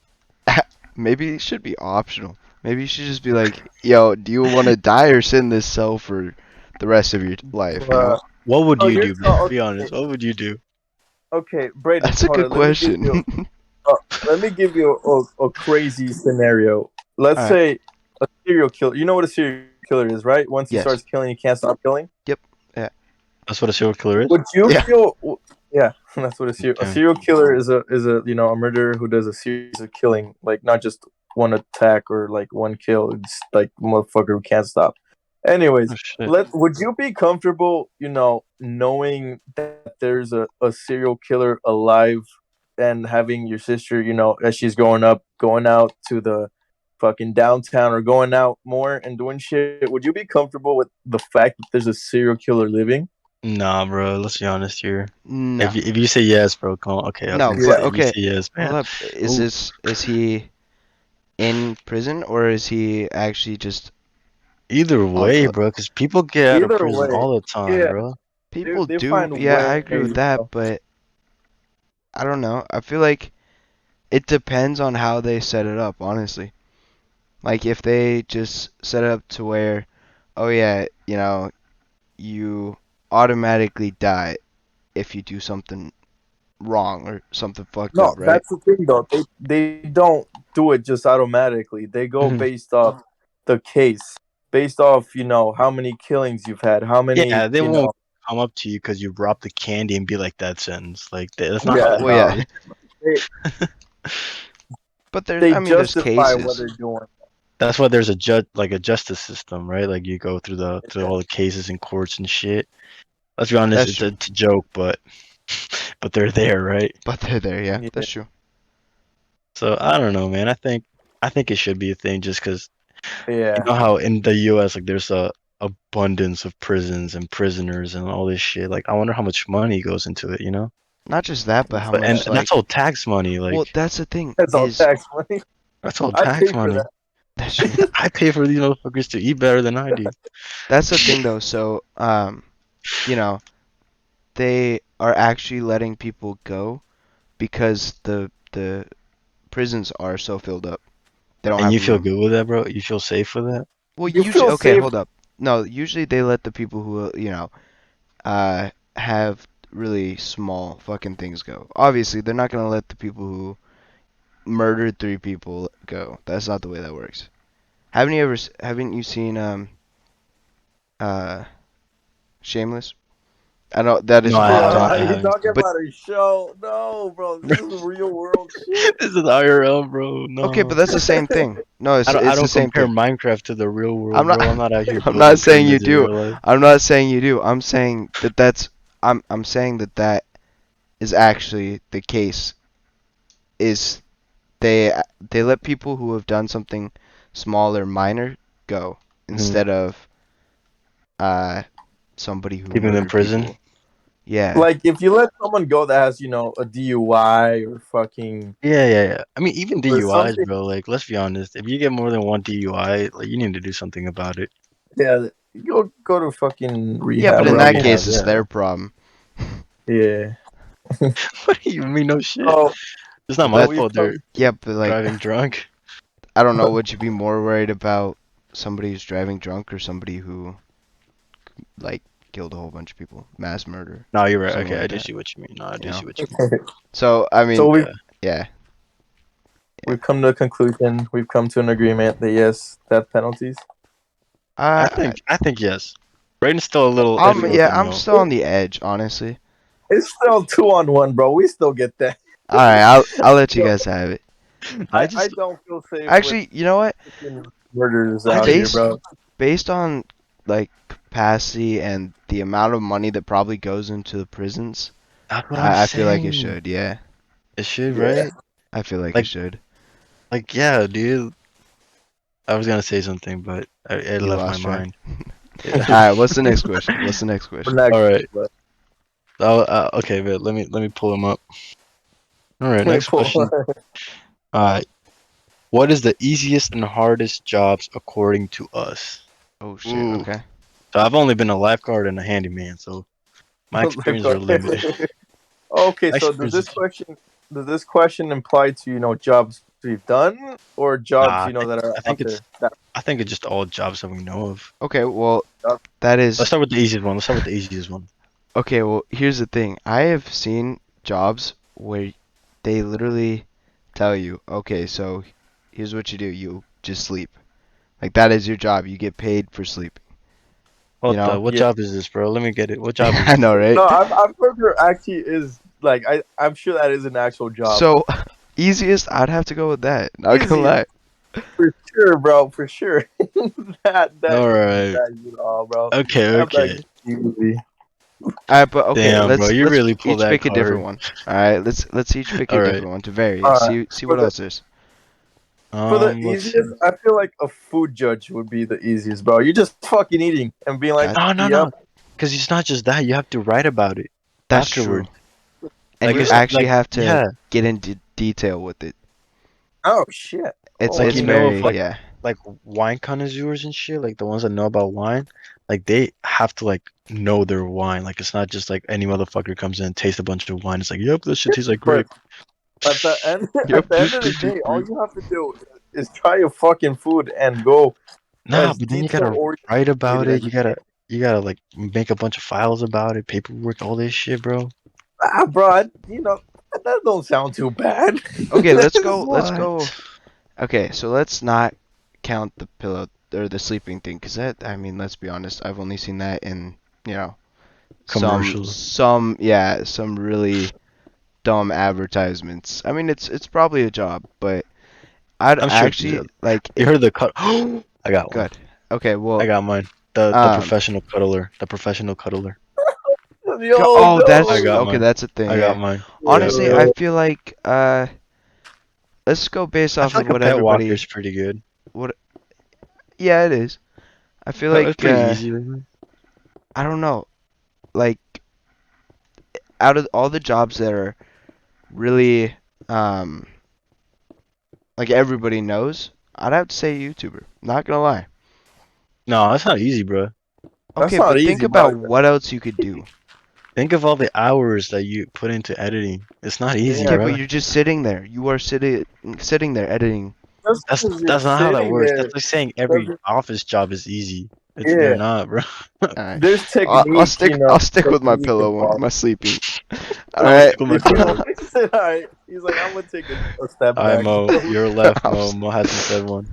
maybe it should be optional. Maybe you should just be like, yo, do you want to die or sit in this cell for the rest of your life? what would Oh, you you're do, bro? Be okay. honest. What would you do? Okay, Braden, That's a hold good on. Let me give question. you uh, a crazy scenario. Let's All right. say a serial killer. You know what a serial killer is, right? Once he Yes. starts killing, he can't stop killing. Yep. Yeah. That's what a serial killer is. Would you Yeah. feel? Yeah, that's what a Okay. serial killer is a murderer who does a series of killing, like not just one attack or like one kill. It's like motherfucker who can't stop. Anyways, Oh shit. would you be comfortable, knowing that there's a serial killer alive and having your sister, as she's growing up, going out to the fucking downtown or going out more and doing shit? Would you be comfortable with the fact that there's a serial killer living? Nah, bro. Let's be honest here. No. If you say yes, bro, come on. Okay, I was No, gonna Yeah. say but if you okay. say yes, Hold man. up. Is Ooh. this is he in prison or is he actually just Either way, Look, bro, because people get out of Either prison way, all the time, yeah, bro. people they do. find Yeah, I ways. agree with that, but I don't know. I feel like it depends on how they set it up, honestly. Like if they just set it up to where, oh yeah, you automatically die if you do something wrong or something fucked No, up, right? that's the thing though. They don't do it just automatically. They go Mhm. based off the case, based off how many killings you've had, how many Yeah, they won't come up to you because you robbed the candy and be like that sentence. Like that's not how yeah, they Well, do yeah, no, it. they but they there's justify what cases. they're doing. That's why there's a justice system, right? Like you go through all the cases in courts and shit. Let's be honest, That's it's true. a joke, but but they're there, right? But they're there, yeah. Yeah, That's true. So I don't know, man. I think it should be a thing just because you yeah. know how in the U.S. like there's a abundance of prisons and prisoners and all this shit. Like I wonder how much money goes into it, you know? Not just that, but how But and much and that's like all tax money. well, Like that's the thing That's all is tax money. that's all I'd tax pay for money. that. that's true. I pay for these motherfuckers to eat better than I do. That's the thing though. So, you know, they are actually letting people go because the prisons are so filled up. They don't And have you feel room. good with that, bro? You feel safe with that? Well, You usually, feel okay, safe. hold up. No, usually they let the people who, have really small fucking things go. Obviously, they're not gonna let the people who murdered 3 people go. That's not the way that works. Haven't you seen uh Shameless? I know that No, is I real haven't. Bro, I talk, you haven't talking seen. but about a show? No, bro, this is real world shit. This is IRL, bro. okay, but No, that's the same thing. No, I it's don't. I it's the don't same compare thing. Minecraft to the real I'm world, not. bro. I'm not out here I'm not building saying you pyramids in do. real life. I'm not saying you do. I'm saying that that's. I'm saying that that is actually the case. Is they they let people who have done something small or minor go Mhm. instead of uh somebody who Keep him in murdered prison. people. Yeah, Like if you let someone go that has a DUI or fucking Yeah, yeah, yeah. I mean, even or DUIs, something, bro. Like, let's be honest. If you get more than one DUI, like, you need to do something about it. yeah, you go to fucking yeah, but rehab in or Yeah, that something. rehab. case, it's Yeah. their problem. Yeah. What do you mean? No shit. Oh, It's not my so That we've fault. They're come. yeah, but like driving drunk. I don't know. Would you be more worried about somebody who's driving drunk or somebody who like killed a whole bunch of people, mass murder, No, you're right. something Okay, I like do that? see what you mean. No, I You do know. see what you mean. So I So mean, we've Yeah. yeah, yeah. we've come to a conclusion. We've come to an agreement that yes, death penalties. I I, think. I think yes. Braden's still a little I'm iffy with yeah, the I'm no. still on the edge, honestly. It's still 2-on-1, bro. We still get that. All right, I'll let you guys have it. I I just. don't feel safe with Actually, you know what? fucking murders I out just. here, Based bro. based on like capacity and the amount of money that probably goes into the prisons, That's what I'm I feel like it saying. should. Yeah, It should, Yeah. right? I feel like it Like, should. yeah, dude. I was gonna say something, but it You left my lost track. mind. All Yeah. right, what's the next question? What's the next For question? next, All right. but Okay, but let me pull him up. All right, let me next pull. question. Uh, what is the easiest and hardest jobs according to us? Oh shit. Ooh. Okay. So I've only been a lifeguard and a handyman, so my experiences are limited. Okay, My so does this experiences. question imply to jobs we've done or jobs Nah, that are I think out it's there? That I think it's just all jobs that we know of. Okay. Well, job? that Let's is start with the easiest one. Let's start with the easiest one. okay. Well, here's the thing. I have seen jobs where they literally tell you, okay, so here's what you do. You just sleep. Like that is your job. You get paid for sleeping. You What the? know? What Yeah. job is this, bro? Let me get it. What job is I this? know, right? No, I've heard there actually is like I'm sure that is an actual job. So easiest, I'd have to go with that. Not gonna Easy lie. for sure, bro. For sure. that All easy right. bag it all, bro. Okay. That bag Okay. is easy. All right, but okay, Damn, bro, you let's really pulled each that pick a different card. one. All right, let's each pick a All right. different one to vary. All right. See For what the else there's. Let's see. easiest, I feel like a food judge would be the easiest, bro. You're just fucking eating and being like, That No, no, "Yep, no. Because it's not just that. You have to write about it that's true. afterwards. And Like you it's really? actually like have to yeah. get into detail with it. Oh shit! It's Oh, I Like didn't it's even know very like yeah. like wine connoisseurs and shit, like the ones that know about wine, like they have to like know their wine. Like it's not just like any motherfucker comes in and tastes a bunch of wine. It's like, yep, this shit tastes like But grape. at the end, Yep, at the end this of the tastes like day, all grape. you have to do is try your fucking food and go Nah, as but then you detail gotta write about oriented it. as you can. You gotta like make a bunch of files about it, paperwork, all this shit, bro. Ah, bro, that don't sound too bad. Okay, let's go. Let's What? go. Okay, so let's not count the pillow or the sleeping thing, because that, I mean, let's be honest, I've only seen that in, you know, Commercials. some really dumb advertisements. I mean, it's probably a job, but I'd I'm sure. actually like You it. heard the cut. I got one. Good. Okay, I well, got mine. The um, professional cuddler. The professional cuddler. Yo, oh, I that's no. got okay. mine. That's a thing. I got Yeah. mine. Yeah, Honestly, yeah. I feel like let's go based I off feel of like a what pet walker is everybody. pretty good. What? Yeah, it is. I feel It's like pretty easy. Isn't it? I don't know. Like out of all the jobs that are really um like everybody knows, I'd have to say YouTuber. Not gonna lie. No, that's not easy, bro. That's Okay, not but think easy, about but what else you could do. Think of all the hours that you put into editing. It's not easy, Okay, yeah, but bro. you're just sitting there. You are sitting there editing. just That's because you're that's not how that sitting works. there That's like saying every doesn't. office job is easy. They're Yeah, not, bro. All right. there's I'll technique, stick I'll stick with my technique pillow one. involved. My sleeping. All I'm gonna right. stick with my pillow. He said, "All right." He's like, "I'm gonna take a step All right, back." Mo. You're left, I'm Mo. s- Mo hasn't said one.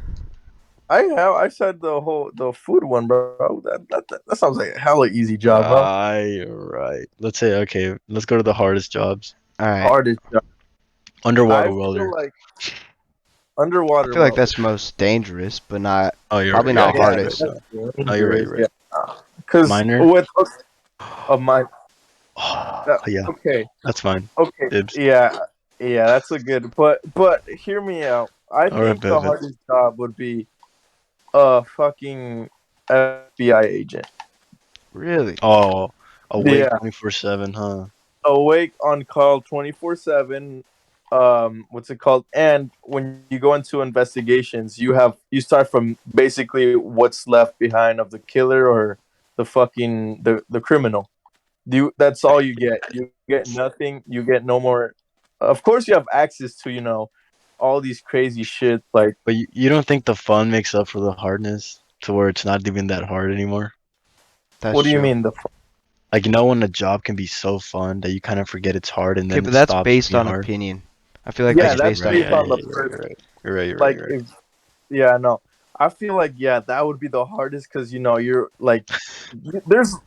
I said the food one, bro. That sounds like a hella easy job, bro. You're right. Let's say okay. Let's go to the hardest jobs. All right. Hardest job. I Underwater feel welder. like I underwater feel like welder. that's most dangerous, but not Oh, probably yeah, I not guess Yeah, you're right. hardest. No. that's Oh, you're right. dangerous. You're right. Yeah, because Miner. with of my Oh, yeah, okay, that's fine. okay, Dibs. yeah, that's a good. But hear me out. I All right, think the bet. hardest job would be a fucking FBI agent. Really? Oh, awake Yeah, 24/7, huh? awake on call 24/7. What's it called? And when you go into investigations, you start from basically what's left behind of the killer or the criminal. That's all you get. You get nothing. You get no more. Of course, you have access to all these crazy shit. Like, But you don't think the fun makes up for the hardness to where it's not even that hard anymore? That's what do you true. mean Like, when a job can be so fun that you kind of forget it's hard and Okay, then but it that's stops based being on hard? opinion. I feel like I Yeah, that's guess that's you're based right. on based Yeah, on yeah, the yeah, opinion. you're right. You're person. right. You're right. You're right. Like, You're right. if yeah, no, I feel like that would be the hardest because you're like,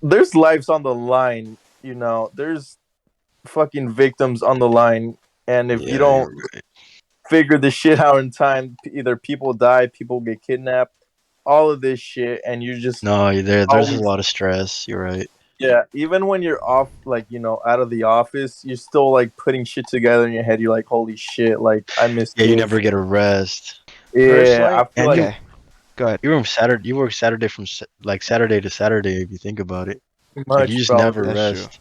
there's lives on the line. There's fucking victims on the line, and if you Yeah, don't you're right. figure this shit out in time, either people die, people get kidnapped, all of this shit, and you just No, there's a always, lot of stress. You're right. yeah. Even when you're off, like out of the office, you're still like putting shit together in your head. You're like, holy shit, like I missed Yeah, you this. never get a rest. Yeah, Personally, I feel And like you okay, go ahead. you work Saturday from like Saturday to Saturday if you think about it. too Like you much, just bro. never That's true. rest.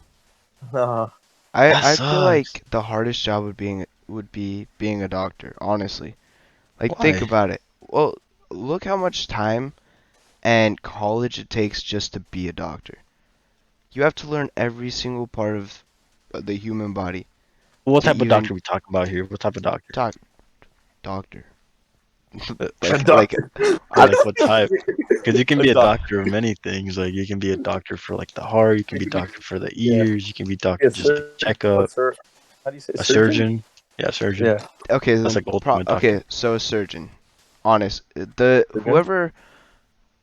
Uh, That I feel sucks. like the hardest job would be being a doctor, honestly. Like think Why? about it. Well, look how much time and college it takes just to be a doctor. You have to learn every single part of the human body What to type of even doctor we talking about here? What type of doctor? talk doctor. a Like doctor, Yeah, I like what type? Because you can a be a doctor. doctor of many things. Like you can be a doctor for like the heart. You can It be could be, doctor for the yeah, ears. You can be doctor a just to surgeon. check up. How do you say A surgeon? surgeon. Yeah, surgeon. Yeah, okay That's then like ultimate doctor. okay, so a surgeon. Honest. The surgeon. whoever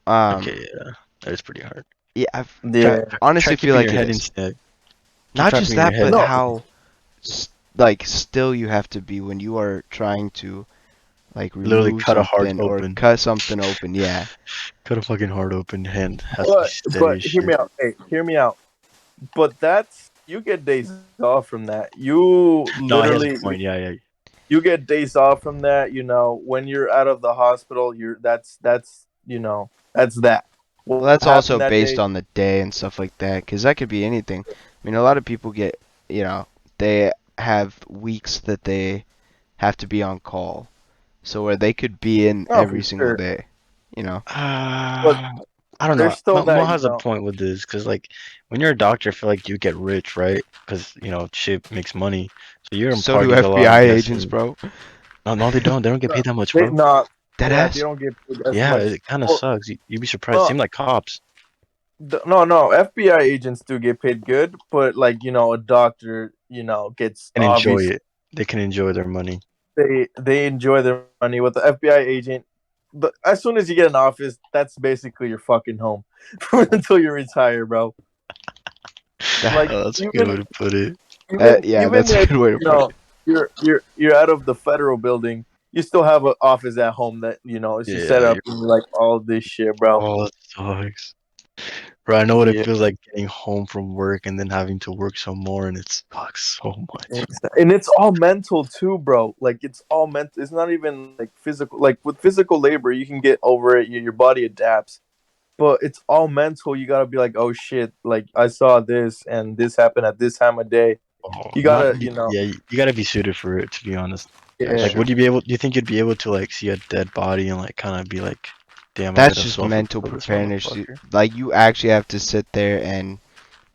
um Okay, yeah, that is pretty hard. yeah, I Try, Yeah. try honestly feel keeping like your it head is. instead. Keep Not just trapping your that, head. but No, how like still you have to be when you are trying to like Literally remove cut a heart something or open. cut something open. Yeah, Cut a fucking heart open. Hand has to be steady but as hear me shit. out. Hey, hear me out. But that's you get days off from that. You No, he has a literally point. Yeah, yeah. you get days off from that. When you're out of the hospital, that's that. well, What that's also happened that based day? on the day and stuff like that, because that could be anything. I mean, a lot of people get, they have weeks that they have to be on call. so where they could be in Oh, every for single sure. day, you know. But I don't know. there's still Mo that, has a point with this because, like, when you're a doctor, I feel like you get rich, right? Because shit makes money. So you're in So do parties a lot, I'm FBI agents, guessing. bro. No, no, they don't. They don't get no, paid that much, they bro. not. Dead Yeah, they ass. don't get paid as Yeah, much. it kind of Well, sucks. You'd be surprised. well, Same like cops. no, FBI agents do get paid good, but like a doctor, gets And enjoy obviously it. They can enjoy their money. they enjoy their money. With the FBI agent, as soon as you get an office, that's basically your fucking home until you retire, bro. That, Like Oh, that's a good way even to put it. yeah, even that's a if good way to put it. you're out of the federal building, you still have an office at home that is you set Yeah. up and like all this shit, bro. Oh, that sucks. Bro, I know what it Yeah, feels like getting home from work and then having to work some more, and it sucks so much. and it's all mental too, bro. Like it's all mental. It's not even like physical. Like with physical labor, you can get over it. Your body adapts, but it's all mental. You gotta be like, oh shit, like I saw this and this happened at this time of day. Oh, You not gotta, yeah. You gotta be suited for it, to be honest. That's yeah. Like, true. would you be able? Do you think you'd be able to like see a dead body and like kind of be like, "Damn, I That's gotta just suffer mental for this preparedness. motherfucker." Like you actually have to sit there and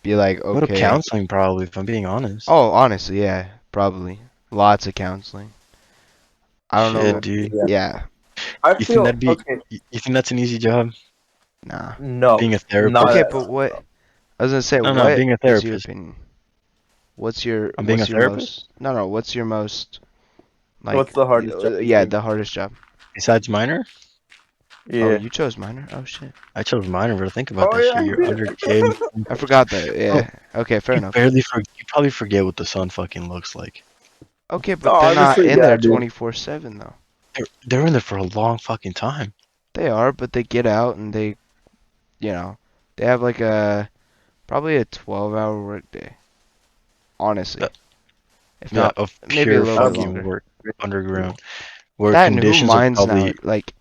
be like, Go to okay. counseling, probably, if I'm being honest. Oh, honestly, yeah, probably. Lots of counseling. I don't Shit, know. dude. Yeah. Yeah, I You think feel that'd be? okay. You think that's an easy job? nah. No, Being a not Okay, therapist? at but all. what I was gonna say, No, no, what being a is your therapist. opinion? I'm being a What's your therapist most no, what's your most What's like the hardest job you yeah, think? the hardest job? besides minor. Oh, Yeah. you chose minor. Oh shit. I chose minor, bro. Think about Oh that yeah, shit. I You're did. under kid. I forgot that. Bro, Yeah. Okay, fair enough. you probably forget what the sun fucking looks like. Okay, No, but they're not honestly, in yeah, there I did. 24/7 though. They're in there for a long fucking time. They are, but they get out and you know, they have like probably a 12-hour workday. Honestly. That, If yeah, not of maybe a pure little bit That's fucking longer. work underground, where That and who conditions are mines now? probably, Like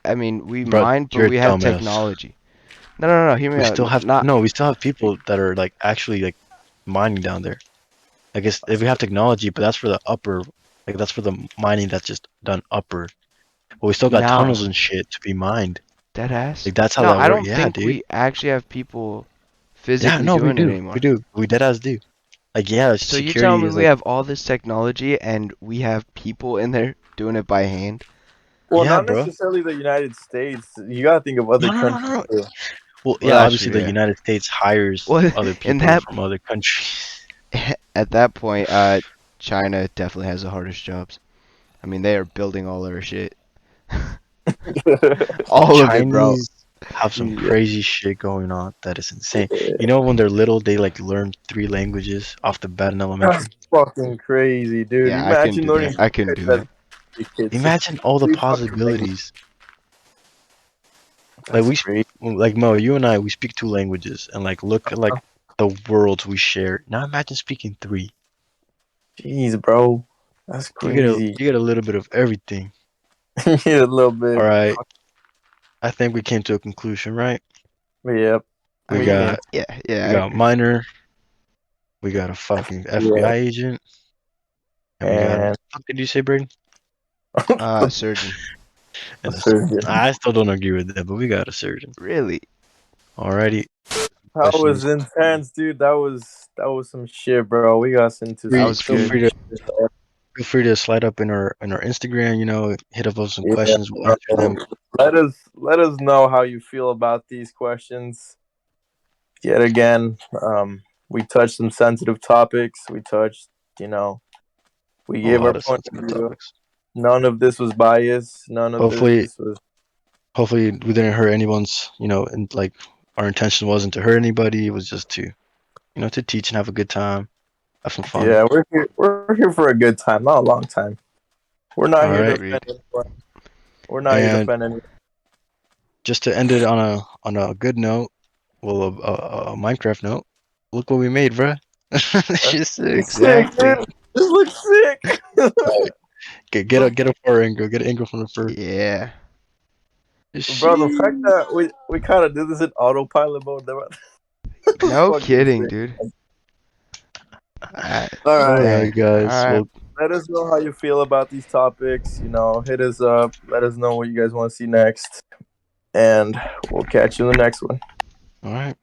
I mean, we bro. mine, but You're a we have dumbass. technology. No. Hear me We out. still have Not no. We still have people that are like actually like mining down there. I guess if we have technology, but that's for the upper, like that's for the mining that's just done upper. But we still got now. tunnels and shit to be mined. Dead ass. Like that's how No, that I works. don't Yeah, think dude. we actually have people Yeah, physically no, we doing it do. We anymore. do. We dead ass do. Like, yeah, So you telling security me is we like, have all this technology and we have people in there doing it by hand? well, yeah, not bro. necessarily the United States. You gotta think of other countries No. too. Well, Well, yeah, that's obviously true. the Yeah. United States hires Well, other in people that from other countries. at that point, China definitely has the hardest jobs. I mean, they are building all their shit. All of it, bro. Chinese have some Yeah, crazy shit going on that is insane. You know, when they're little, they like learn 3 languages off the bat in that's elementary. fucking crazy, dude. Yeah, I couldn't Imagine do that. learning I couldn't do that that. these kids. So Imagine all the three fucking languages. possibilities. Like That's great. like Mo, you and I, we speak 2 languages, and like look at like the worlds we share. Now imagine speaking three. Jeez, bro, that's crazy. You get a little bit of everything. Yeah, a little All bit. right, I think we came to a conclusion, right? Yep. We We can. got Yeah, we I got agree. minor, we got a fucking Yeah. FBI agent, and we got a And what did you say, Braden? Surgeon. And a a, surgeon. I still don't agree with that, but we got a surgeon. Really? Alrighty, That was questions. intense, dude. That was some shit, bro. We got into That some was Feel good. free deep to shit. slide up in our Instagram. Hit up with some Yeah, questions. We'll answer bro. them. Let us know how you feel about these questions. Yet again, we touched some sensitive topics. We touched, you know, we A gave our lot of point of sensitive view. topics. None of this was biased. None of Hopefully, this was. hopefully we didn't hurt anyone's. And like our intention wasn't to hurt anybody. It was just to teach and have a good time, have some fun. Yeah, we're here for a good time, not a long time. We're not All here to right, offend Agreed. anyone. We're not here to and offend anyone. just to end it on a good note, well, a Minecraft note. Look what we made, bruh. She's sick. It's sick, Exactly. dude. This looks sick. Get a fur angle. Get an angle from the fur. Yeah. Bro, the fact Sheesh. that we kind of did this in autopilot mode, that was No fucking kidding, sick. dude. Alright. All All right. right, Dang. guys. Alright. Well, let us know how you feel about these topics. Hit us up. Let us know what you guys want to see next, and we'll catch you in the next one. All right.